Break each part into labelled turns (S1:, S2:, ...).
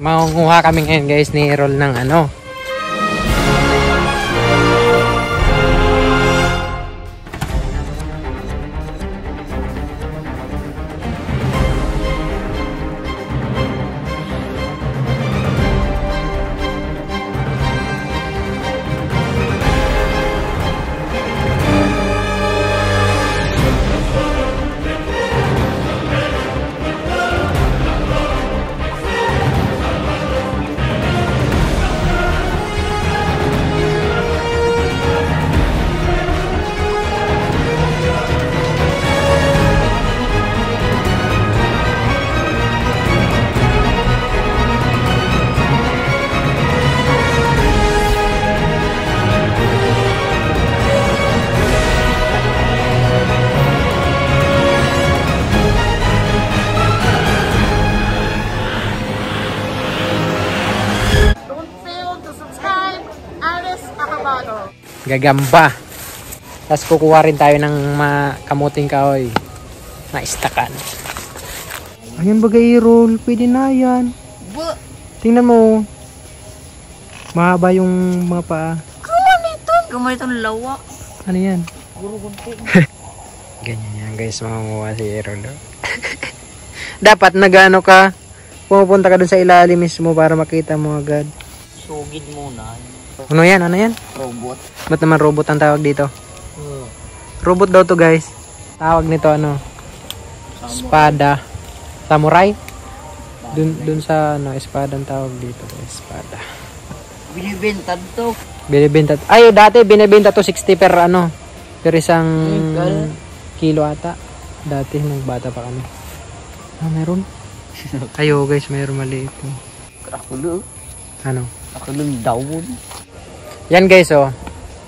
S1: Mangunguha kami ngayon guys ni Errol ng ano. Gagamba. Tapos kukuha rin tayo ng kamuting kahoy na istakan. Ayun bagay roll, pwede na yan. Tingnan mo. Mahaba yung mga paa.
S2: Kamay itong lawa.
S1: Ano yan? Ganyan yan guys, makunguha si Errol. Dapat nagano ka, pupunta ka dun sa ilalim mismo para makita mo agad.
S2: Sugid muna.
S1: Ano yan? Ano yan?
S2: Robot.
S1: Ba't naman robot ang tawag dito? Robot daw to guys. Tawag nito ano? Espada. Samurai? Dun sa ano, espada ang tawag dito. Espada.
S2: Binibenta to.
S1: Binibenta. Ay, dati binibenta to 60 per ano? Per isang kilo ata. Dati nung bata pa kami. Ah, meron? Ayo guys, meron maliit.
S2: Kakulo.
S1: Ano?
S2: Kakulong dawon.
S1: Yan guys oh.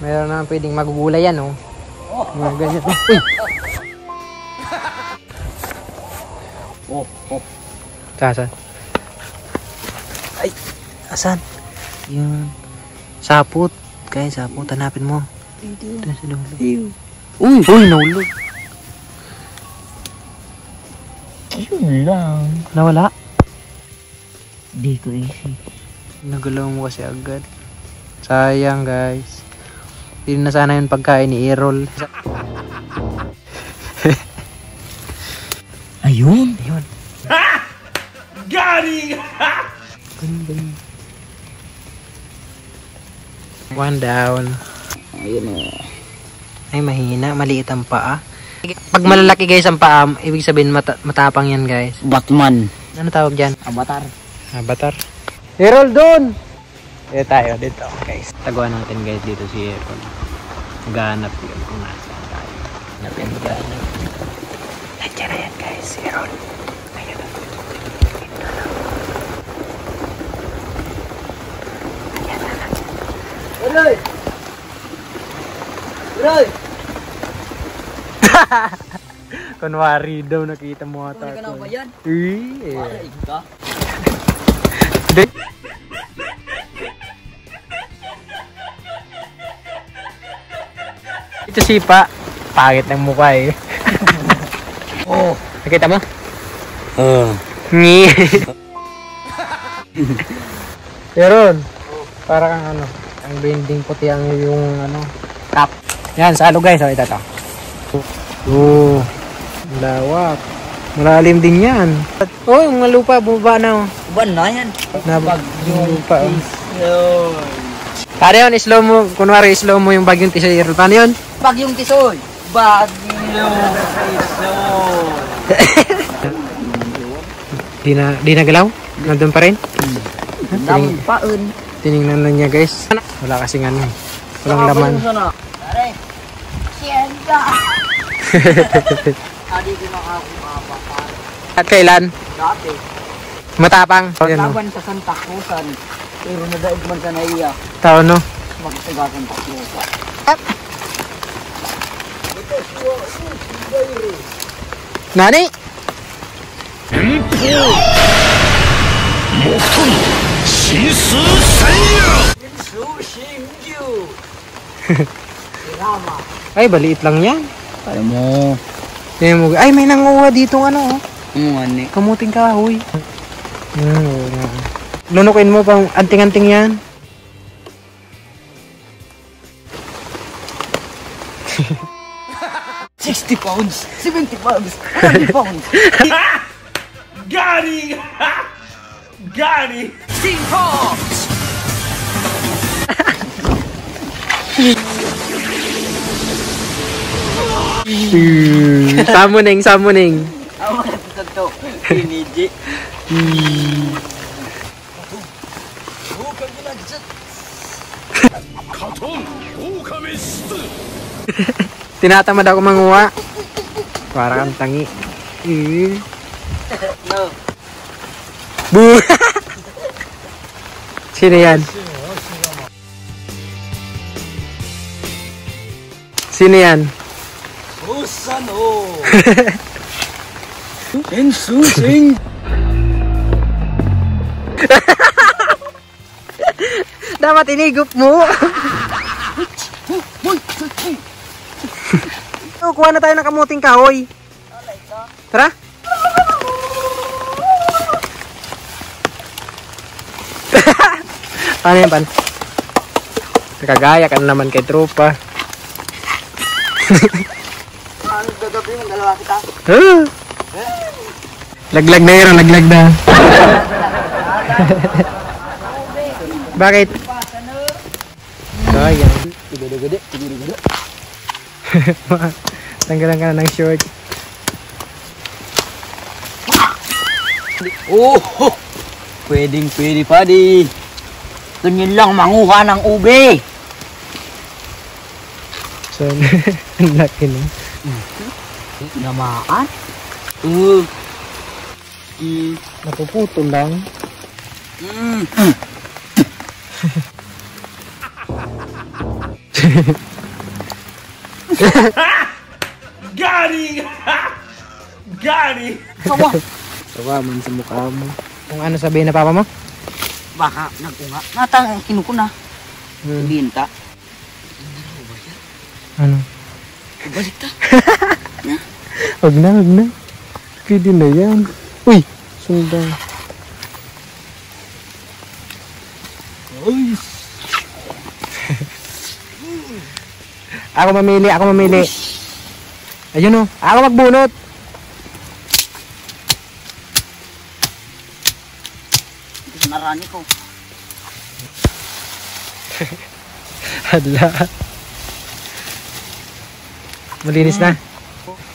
S1: Meron naman pwedeng magugulay yan oh. Mga ganyan. Uy! Saan? Ay! Asan? Yan. Sapot. Guys, sapot. Hanapin mo. Ito sa dulo. Uy! Uy! Nahulog.
S2: Yun lang.
S1: Nawala?
S2: Di ko isip.
S1: Nagalaw mo kasi agad. Sayang guys. Hindi na sana yung pagkain ni Errol.
S2: Ayun.
S1: Ayun.
S3: Galing!
S1: One down.
S2: Ayun o.
S1: Ay mahina. Maliit ang paa. Pag malalaki guys ang paa, ibig sabihin matapang yan guys.
S2: Batman.
S1: Ano tawag dyan?
S2: Avatar.
S1: Avatar. Errol doon! Dito tayo, dito guys. Taguan natin guys dito si Errol. Maghanap yun kung nasaan tayo. Hanapin mo dyan. Nandiyan na yan guys, si Errol. Ayan na. Ayan na.
S2: Aray! Aray!
S1: Kunwari daw nakita mo ata.
S2: Hindi ka na ba yan?
S1: Eh.
S2: Ka?
S1: Hindi. Ito sipa. Pangit ng mukha eh.
S2: Oh.
S1: Nakita mo? Ngi. Meron. Para kang ano. Ang bending puti ang yung ano. Top. Yan, salo guys. O, ito to. Oh. Lawak. Malalim din yan. Oh, yung lupa. Bumaba na oh.
S2: Buwan na yan.
S1: Yung lupa oh.
S2: Tisoy.
S1: Paano yun? Slow mo. Kunwari slow mo yung bagyong tisoy. Paano yun?
S2: Bagyong tisoy. Bagyong tisoy.
S1: Di nagalaw? Nandun pa rin?
S2: Nampaun.
S1: Tinignan na niya guys. Wala kasing ano. Walang laman.
S2: Pare. Sienta. Adi ko nakakapapa.
S1: At kailan?
S2: Dati.
S1: Matapang. Yan,
S2: Laban sa Santa Cruzan. Pero nadaig man sa naiya.
S1: tao no?
S2: Magsaga Santa Cruzan.
S1: Nani? Ay, baliit lang yan.
S2: Alam mo.
S1: Ay, may nanguha dito ano oh.
S2: Ano nga ni?
S1: Kamuting kahoy. Nunukin mo pang anting-anting yan.
S2: £60, £70, £100.
S3: Got him! Got him!
S1: Summoning, summoning.
S2: Ako ka to. Piniji.
S1: Tinatamad ako manguha. Para kang tangi.
S2: No.
S1: Boo! Sino yan? Sino yan?
S2: Susano. Ensusing.
S1: Dapat inigup mo. Kuha na tayo ng kamuting kahoy. Tara. Paano yan, Pan? Nakagaya ka na naman kay tropa.
S2: Ano gagabi ng dalawa kita?
S1: Laglag na yun, laglag na. Bakit? Sayang.
S2: Gede-gede.
S1: Tanggalan ka na ng short.
S2: Oh! Pwede pa di. Ganyan lang manguha ng ube.
S1: So, ang laki na.
S2: Namaan?
S1: Napuputol lang.
S3: Got him! Got him!
S2: Sawa.
S1: Sawa man sa mukha mo. Kung ano sabihin na papa mo?
S2: Baka nagkunga. Natang kinukuna. Binta.
S1: Ano?
S2: Balik ta.
S1: Wag na. Pwede na yan. Uy! Sundan. Ako mamili. Ayun o. Ako magbunot.
S2: Narani ko.
S1: Hala. Malinis na.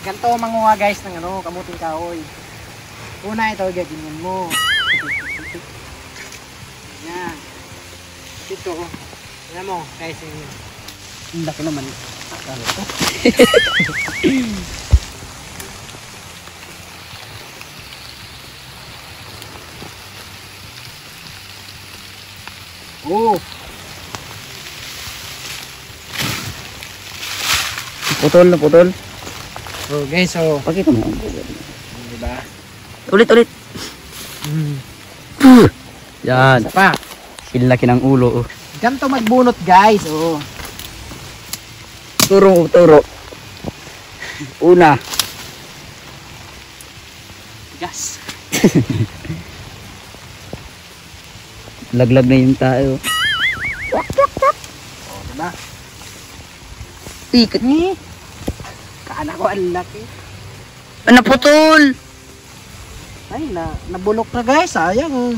S1: Ganto manguha guys ng kamuting kahoy. Una ito, gaganyan mo. Yan. Ito. Alam mo, guys.
S2: Ang laki naman.
S1: Oh.
S2: Putol.
S1: Oh guys, so.
S2: Pakita mo.
S1: Diba?
S2: Ulit. Yan.
S1: Isa pa.
S2: Laki ng ulo.
S1: Ganto magbunot guys. Oh.
S2: Turo. Una. Gas. Laglag na yung tayo.
S1: Oh, diba?
S2: Ikat ni.
S1: Kaana ko ang laki.
S2: Naputol.
S1: Ay, nabulok na guys. Sayang.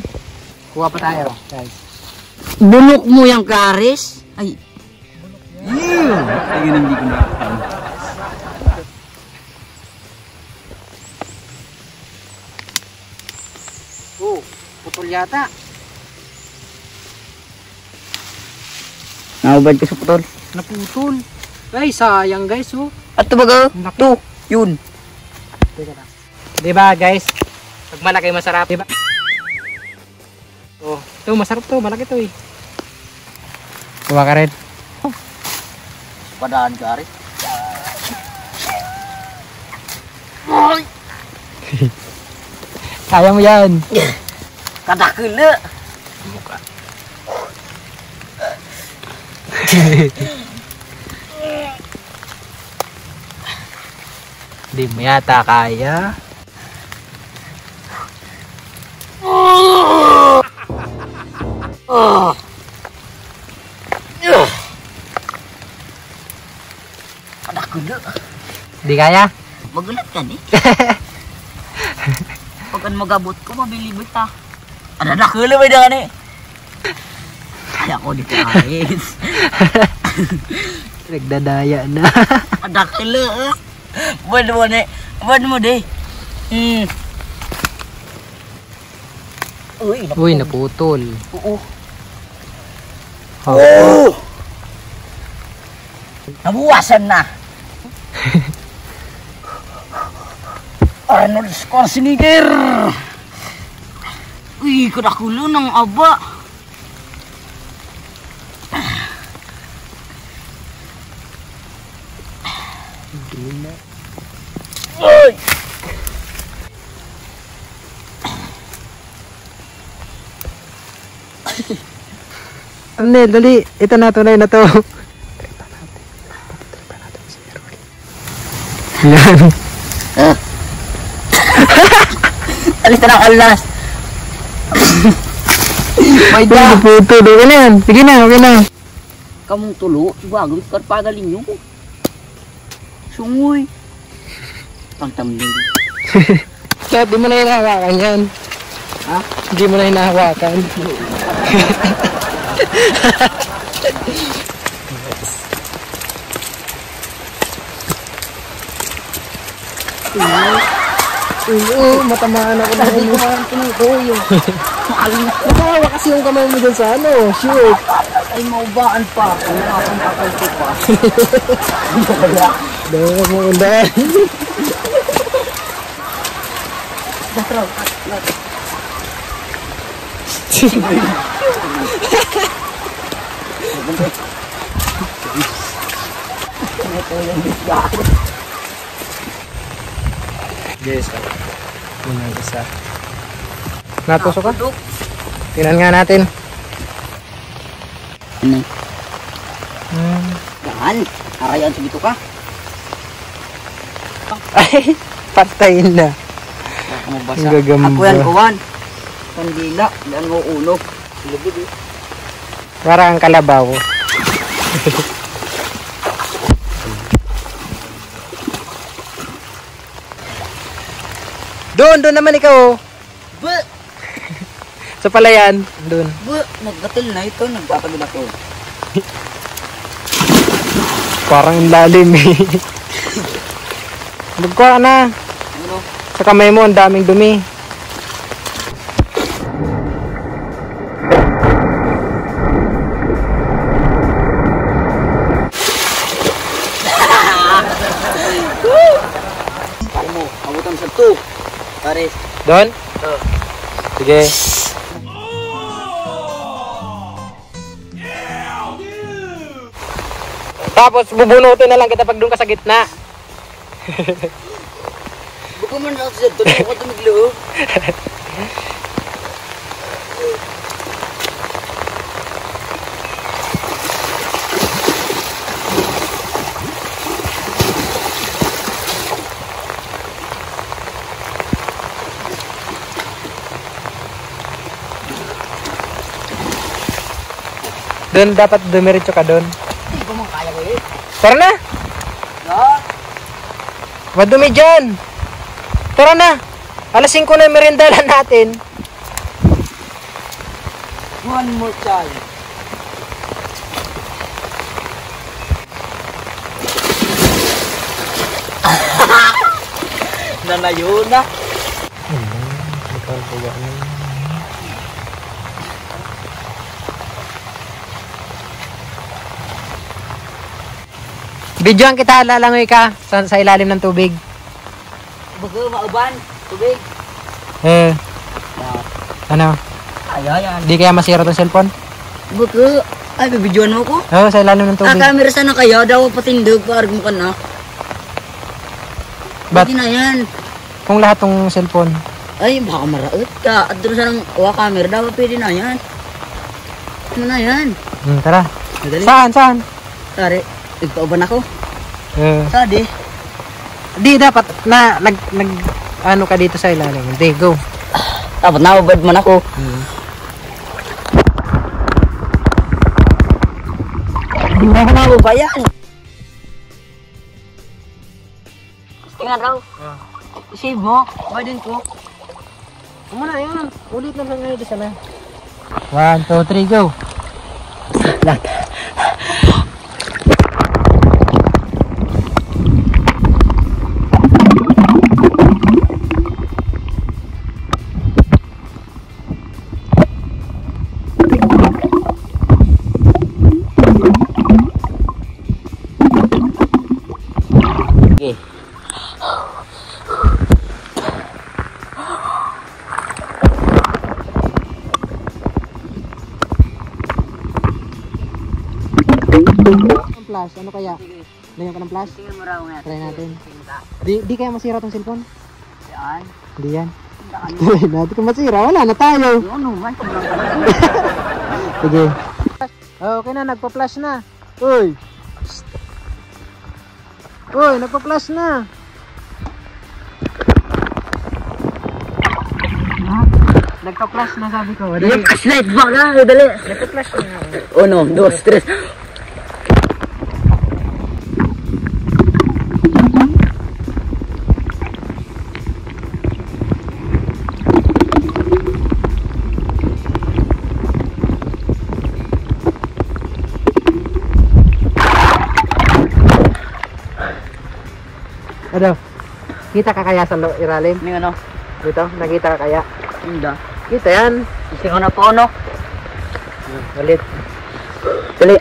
S1: Kuha pa tayo guys.
S2: Bulok mo yung karis. Ay. Ay, hindi ko na.
S1: Oh, putol yata.
S2: Naubad ko sa putol.
S1: Naputol. Ay, sayang guys. Oh.
S2: At baga,
S1: Laki.
S2: to, yun.
S1: Teka lang. Diba guys? Pag malaki masarap. Diba? Oh, ito masarap to. Malaki to eh. Kuha ka rin.
S2: Padaan karis.
S1: Kaya mo yan.
S2: Kadakil na.
S1: Hindi mo yata kaya.
S2: Ada kulo.
S1: Di kaya?
S2: Magulat ka ni. Pag ang magabot ko, mabili ta. Ada kulo ba dyan ni? Kaya ko di kahit.
S1: Nagdadaya na.
S2: Ada kulo. Buwan mo ni. Buwan mo di.
S1: Uy, naputol.
S2: Oo.
S1: Oh.
S2: Nabuwasan na. Arnold Schwarzenegger. Uy, kadakulo ng aba. Uy!
S1: Nel, dali. Ito na, tunay na to. Yan.
S2: Alis na ng alas. May
S1: Uy, naputol. Okay na yan. Sige na, okay na.
S2: Kamong tulo, bago karpagaling nyo. Sungoy. Pangtamling.
S1: Kaya di mo na hinahawakan yan.
S2: Ha?
S1: Hindi mo na hinahawakan. Matamaan ako na ulo. Nakahawa kasi yung kamay mo dun sa ano. Shoot.
S2: Ay, maubaan pa. Nakapangkakal ko pa.
S1: Dahil mo undan.
S2: Datraw.
S1: Yes. Yun ang isa. Natusok ka? Tingnan nga natin.
S2: Ano? Yan. Arayan sa dito ka.
S1: Ay, patay na.
S2: Mabasa.
S1: Ang gagamba.
S2: Ako yan, kuwan. Kandila. Yan mo ulo. Lubid eh.
S1: Para ang kalabaw. Doon naman ikaw.
S2: Ba!
S1: Sa palayan. Doon.
S2: Ba! Nagkatil na ito. Nagpapagod ako.
S1: Parang lalim eh. Magkuha na.
S2: Ano?
S1: Sa kamay mo, ang daming dumi.
S2: Pare mo. Abutan sa to. Pare.
S1: Doon? Sige. Tapos bubunutin na lang kita pag doon ka sa gitna.
S2: Buko man ako sa to. Ako tumiglo.
S1: Doon dapat dumiretso ka doon.
S2: Hindi ko man kaya ko eh.
S1: Tara na!
S2: Ya.
S1: Madumi dyan! Tara na! Alas 5 na yung merindalan natin.
S2: One more time. Nanayo na.
S1: Bidyoan kita, lalangoy ka sa ilalim ng tubig.
S2: Bago mauban. Tubig.
S1: Ano?
S2: Ay, yan.
S1: Di kaya masira tong cellphone?
S2: Bago. Ay, bibidyoan mo ko?
S1: Oo, sa ilalim ng tubig.
S2: Camera sana kayo. Daw patindog. Paarag mo ka na.
S1: Ba't?
S2: Pwede na yan.
S1: Kung lahat tong cellphone.
S2: Ay, baka maraot ka. At doon sanang camera. Daw pwede na yan. Ano na yan?
S1: Tara.
S2: Madali.
S1: Saan?
S2: Tari. Nagpauban ako.
S1: Eh.
S2: Sadi.
S1: Di dapat na ano ka dito sa ilalim. Hindi, go.
S2: Dapat naubad man ako. Hindi mo ako mababayan. Tingnan raw. Save mo. Badin ko.
S1: Muna yan. Ulit na lang ngayon di sana. 1, 2, 3, go.
S2: Lahat. Okay.
S1: Ang flash, ano kaya? Lagyan ka ng flash?
S2: Tingnan mo raw nga.
S1: Try natin.
S2: Tingnan.
S1: Di kaya masira tong cellphone?
S2: Yan.
S1: Hindi yan.
S2: Saan?
S1: Try natin kung masira. Wala na tayo.
S2: Ano man?
S1: Sige. Oh, okay na, nagpa-flash na. Uy. Psst. Uy, nagpa-flash na. Nagpa-flash na sabi ko.
S2: Yung flashlight ba ka? Dali.
S1: Nagpa-flash na.
S2: 1, 2, 3.
S1: Ano? Kita ka kaya sa ilalim?
S2: Ini ano?
S1: Dito, nakita ka kaya?
S2: Hindi.
S1: Kita yan.
S2: Kasi ko na po ano?
S1: Ulit.
S2: Dali.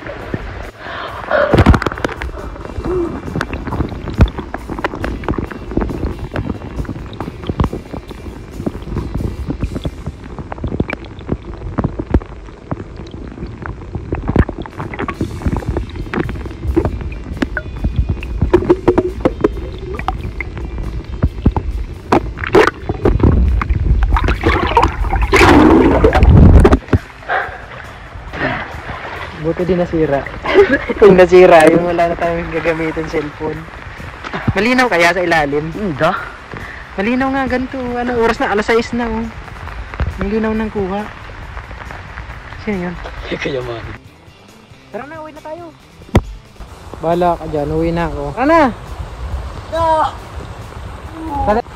S1: Buti din nasira. Kung nasira, yung wala na tayong gagamitin cellphone. Malinaw kaya sa ilalim?
S2: Hindi.
S1: Malinaw nga ganito. Ano, oras na? Alas 6 na oh. Malinaw ng kuha. Sino yun?
S2: Kaya man.
S1: Tara na, uwi na tayo. Bahala ka dyan, uwi na ako. Tara na!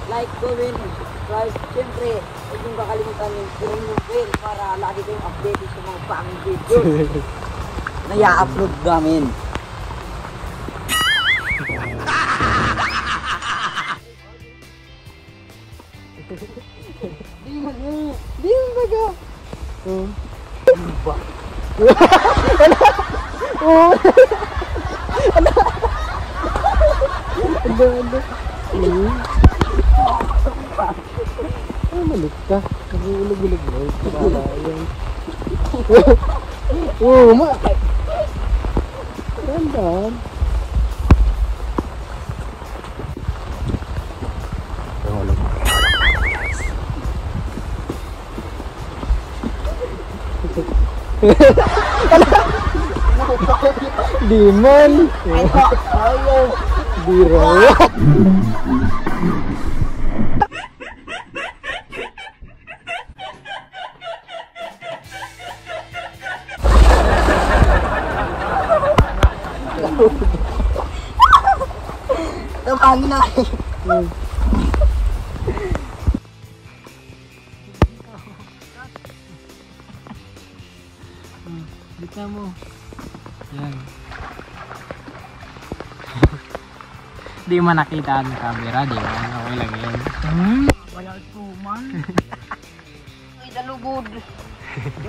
S2: Like, comment, subscribe. Siyempre, huwag niyong kakalimutan yung bell para lagi kayong updated sa mga panging videos na i-upload namin.
S1: Di yung baga. Oh.
S2: Ba?
S1: Oh. Ano? Ay, malit ka. Nag-uulog-ulog na. Wala yan. Oh, Tandaan. Di man. Di raw.
S2: Tamangin na.
S1: Bita mo. Yan. Di man nakita ang camera, di ba? Okay lang yan.
S2: Wala ito man. Ay, dalugod.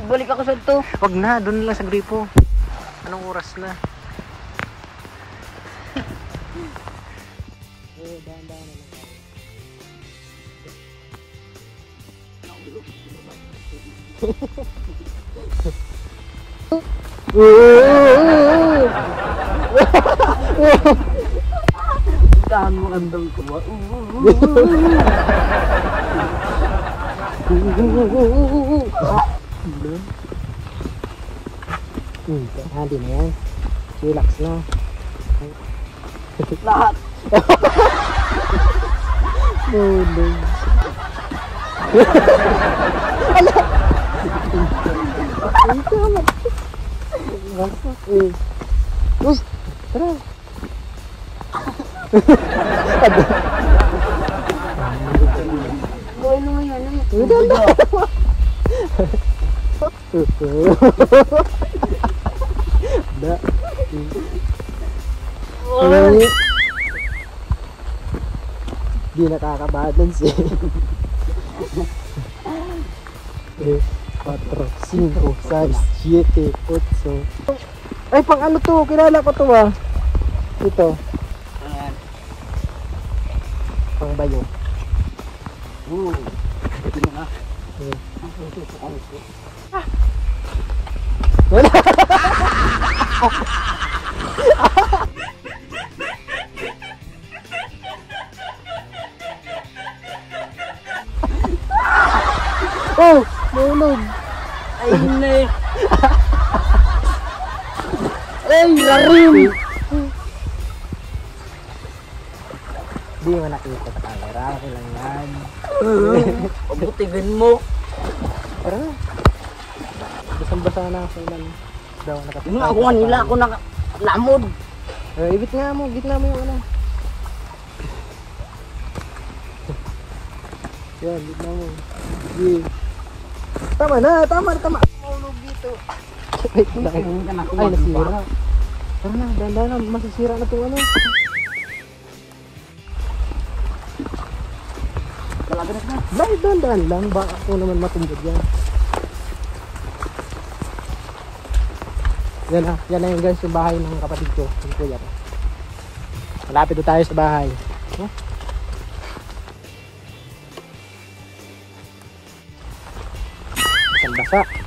S2: Ibalik ako sa ito.
S1: Wag na, doon lang sa gripo. Anong oras na? Dahan-dahan na lang tayo.
S2: Dahan mo andang kuwa.
S1: Handi na yan. Relax na.
S2: Lahat.
S1: No. Uy, tara.
S2: Boy, ano yan?
S1: Da. Di nakakabalance eh. 4, 5, 6, 7, 8. Ay, pang ano to? Kilala ko to ah. Ito,
S2: Ayan.
S1: pang bayo.
S2: Ito na nga.
S1: Wala. Oh, nulog.
S2: Ayun na eh.
S1: Ay, larim. Di mo nakita sa camera. Okay lang yan.
S2: Pabutigin mo.
S1: Tara na. Basang-basa na ako ilan. Daw nakatapos.
S2: Yung ako nila ako nakalamod.
S1: Ibit nga mo. Gitna mo yung ano. Yan, gitna mo. Yeah. Tama na. Maulog dito. Wait lang. Ay, nasira. Tara na, dahan-dahan na. Masisira na itong ano.
S2: Talaga na.
S1: Bakit dahan-dahan lang? Baka ako naman matumbod yan. Yan na yung guys, yung bahay ng kapatid ko. Yung kuya ko. Malapit na tayo sa bahay. Huh? Basa-basa.